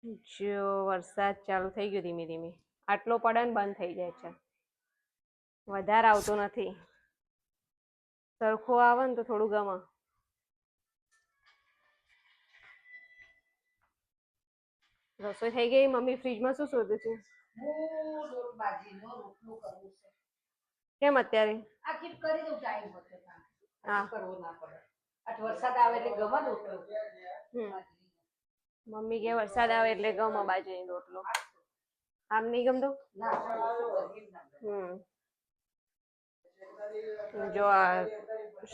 જો વરસાદ ચાલુ થઈ ગયો ધીમે ધીમે. આટલો પડે ને બંધ થઈ જાય છે. વધારે આવતો નથી. સરખો આવે ને તો થોડું ગમે. રસોઈ થઈ ગઈ. મમ્મી ફ્રીજમાં શું શોધે છે? કેમ અત્યારે? મમ્મી કે વરસાદ આવે એટલે ગમે બાજરીનો રોટલો. આમ નહીં ગમતો? જો આ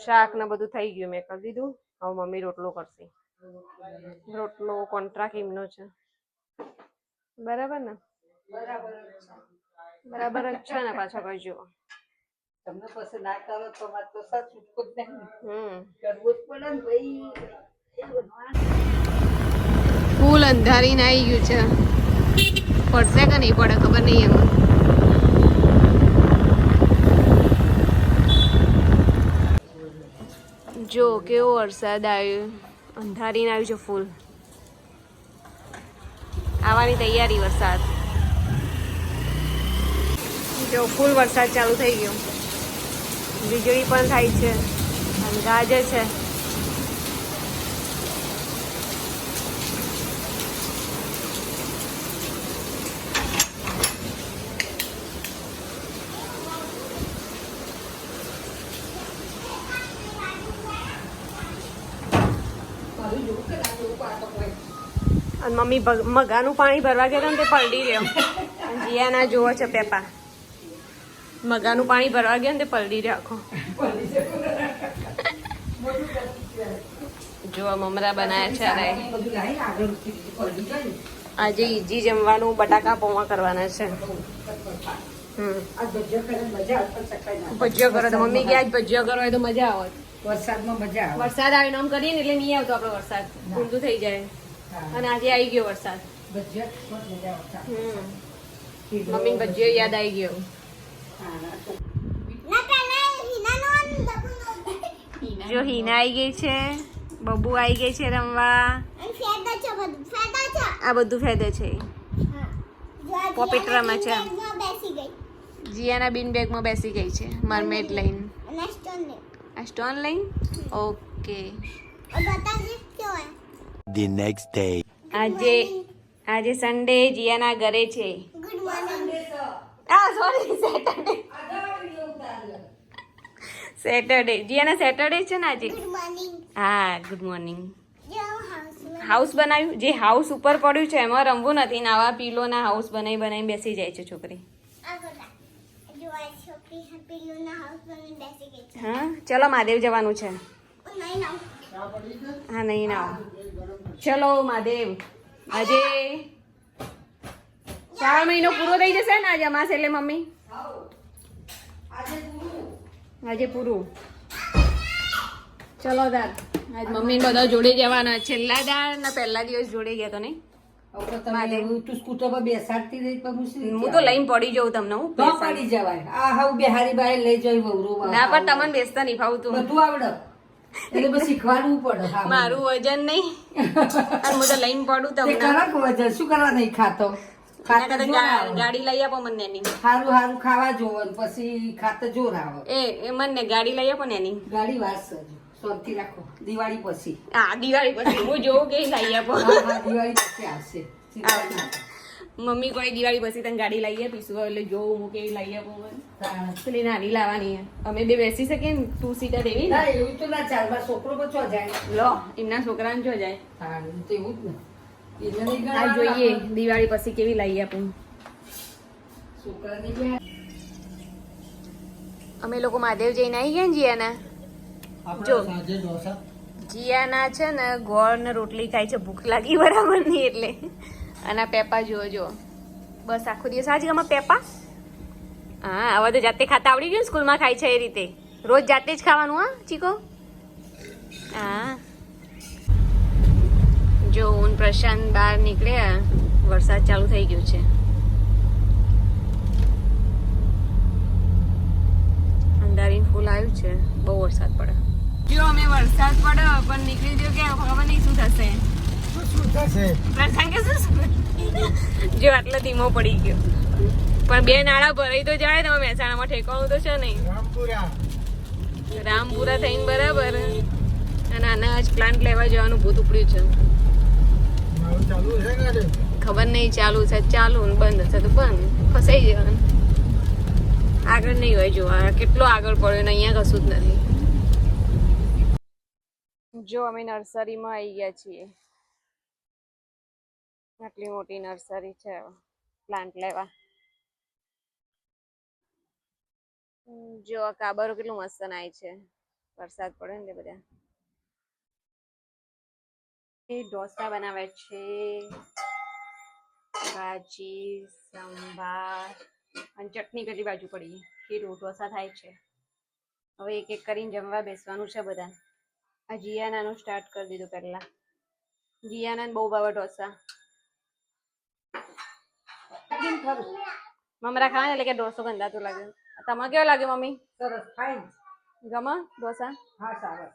શાક ને બધું થઈ ગયું, મેં કરી દીધું. હવે મમ્મી રોટલો કરશે. રોટલો કોન્ટ્રાક્ટ એમનો છે. બરાબર ને? બરાબર જ છે ને. પાછો કહેજો તમને પછી ના કરો તો મારે તો સચ છૂટકો જ નહીં. કરવું જ પડે ને ભાઈ. ફૂલ અંધારીને આવી ગયું છે. પડશે કે નહીં પડે ખબર નહીં એમાં. જો કેવો વરસાદ આવ્યો. અંધારીને આવ્યું છે ફૂલ. આવવાની તૈયારી વરસાદ. જો ફૂલ વરસાદ ચાલુ થઈ ગયો. વીજળી પણ થાય છે અને ગાજે છે. અને મમ્મી મગાનું પાણી ભરવા ગયા ને તે પલટી રહ્યો. જીયાના જોવો છે પેપા. મગાનું પાણી ભરવા ગયા ને તે પલટી રહ્યો આખો. જો મમરા બનાયા છે. આજે ઈજી જમવાનું બટાકા પૌવા કરવાના છે. ભજીયો કરો તો મમ્મી કે આજ ભજીયો કરો તો મજા આવે. વરસાદમાં મજા આવે. વરસાદ આવે આમ કરીએ ને એટલે નહીં આવતો આપડે વરસાદ. ઊંધું થઈ જાય. અને આજે આવી ગયો વરસાદ. મમ્મી ભજીયો યાદ આવી ગયો. જો હિના આવી ગઈ છે. બબુ આવી ગઈ છે રમવા. આ બધું ફેદે છે. પોપેટ રમે છે. જીયાના બિન બેગમાં બેસી ગઈ છે મરમેડ લઈને. આ સ્ટોન લઈને. ઓકે. The next day. આજે સન્ડે જીયાના ઘરે છે. Good morning. Sorry Saturday. જીયાના સેટરડે છે ને આજે. હા ગુડ મોર્નિંગ. હાઉસ બનાવ્યું. જે હાઉસ ઉપર પડ્યું છે એમાં રમવું નથી. નવા પીલોના હાઉસ બનાવી બેસી જાય છે છોકરી. હા ચલો મહાદેવ જવાનું છે. હા નહીં ના. ચલો મહાદેવ. આજે 3 મહિનો પૂરો થઈ જશે ને આજે અમાસ એટલે મમ્મી. આજે પૂરું. ચલો તાર આજ મમ્મી બધા જોડે જવાના. છેલ્લા દાળ ને પહેલા દિવસ જોડે ગયા તો નહીં. તું સ્કૂટર પર બેસાડતી રહી હું તો લઈને પડી જાઉં તમને. હું પડી જવાય. આ હાવ બિહારી બાય લઈ જઈ વવરો. ના પણ તમને બેસતા નહીં ફાવતું. બધું આવડે એટલે બસ શીખવાડવું પડે. મારું વજન નહીં અને હું તો લઈને પડું તમને. કડક વજન શું કરવા નહીં ખાતો. ગાડી લઈ આપો મને એની. સારું ખાવા જોવે પછી ખાતર જોર આવે. એ મને ગાડી લઈ આપો ને એની. ગાડી વાસ શાંતિ રાખો. દિવાળી પછી. હા દિવાળી પછી હું જોઉં કે લઈ આપો. દિવાળી પછી આવશે. મમ્મી કોઈ દિવાળી પછી તને ગાડી લઈ આપીશું એટલે જોઉં હું કેવી લઈ આપું. પેલી નાની લાવવાની. અમે બે બેસી શકીએ ને 2 સીટર એવી. ના એવું તો ના ચાલ. મારા છોકરો પર ચો જાય. લો એમના છોકરાને જો જાય. હા તો એવું જ ને. આ જોઈએ દિવાળી પછી કેવી લઈ આપું. અમે લોકો મહાદેવ જઈને આવી ગયા ને જીયાના. જો જીયાના છે ને ગોળ ને રોટલી ખાય છે. ભૂખ લાગી બરાબર નહીં એટલે. અને પેપા જો બસ આખો દિવસ આજ ગમે પેપા. હા હવે તો જાતે ખાતા આવડી ગયું. સ્કૂલમાં ખાય છે એ રીતે. રોજ જાતે જ ખાવાનું. હા ચીકો. હા જો હું પ્રશાંત બહાર નીકળ્યા. વરસાદ ચાલુ થઈ ગયો છે. અંધારીને ફૂલ આવ્યું છે. બહુ વરસાદ પડે. જો અમે વરસાદ પડ્યો પણ નીકળી ગયો કે ખબર નહીં શું થશે. પ્રશાંત કે શું જો આટલો ધીમો પડી ગયો પણ બે નાળા ભરાઈ તો જાય ને મહેસાણામાં ઠેકાણું તો છે નહીં રામપુરા થઈને બરાબર અને આના જ પ્લાન્ટ લેવા જવાનું ભૂત ઉપડ્યું છે ખબર નહીં ચાલુ છે ચાલુ ને બંધ છે તો બંધ ફસાઈ જવાનું આગળ નહીં હોય જો કેટલો આગળ પડ્યો ને અહીંયા કશું જ નથી જો અમે નર્સરીમાં આવી ગયા છીએ આટલી મોટી નર્સરી છે પ્લાન્ટ લેવા જો આ કાબરો કેટલું મસ્ત નાય છે વરસાદ પડે ને બધા એ ઢોસા બનાવે છે ભાજી સંભાર અને ચટણી પેલી બાજુ પડી ખીરું ઢોસા થાય છે હવે એક એક કરીને જમવા બેસવાનું છે બધા આ જીયાનાનું સ્ટાર્ટ કરી દીધું પહેલા જીયાના બહુ ભાવે ઢોસા મમરા ખાવા એટલે કે ઢોસો ગંધાતું લાગે તમારે કેવો લાગે મમ્મી સરસ ફાઇન ગમા ઢોસા હા સારા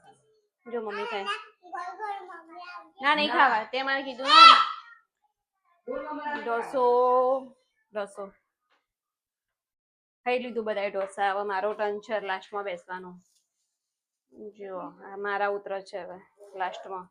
જો મમ્મી ખાય ના નહીં ખાવા તે મારે કીધું ને ઢોસો ઢોસો ખાઈ લીધું બધા ઢોસા હવે મારો ટર્ન છે લાસ્ટમાં બેસવાનો જો મારા ઉતર છે હવે લાસ્ટમાં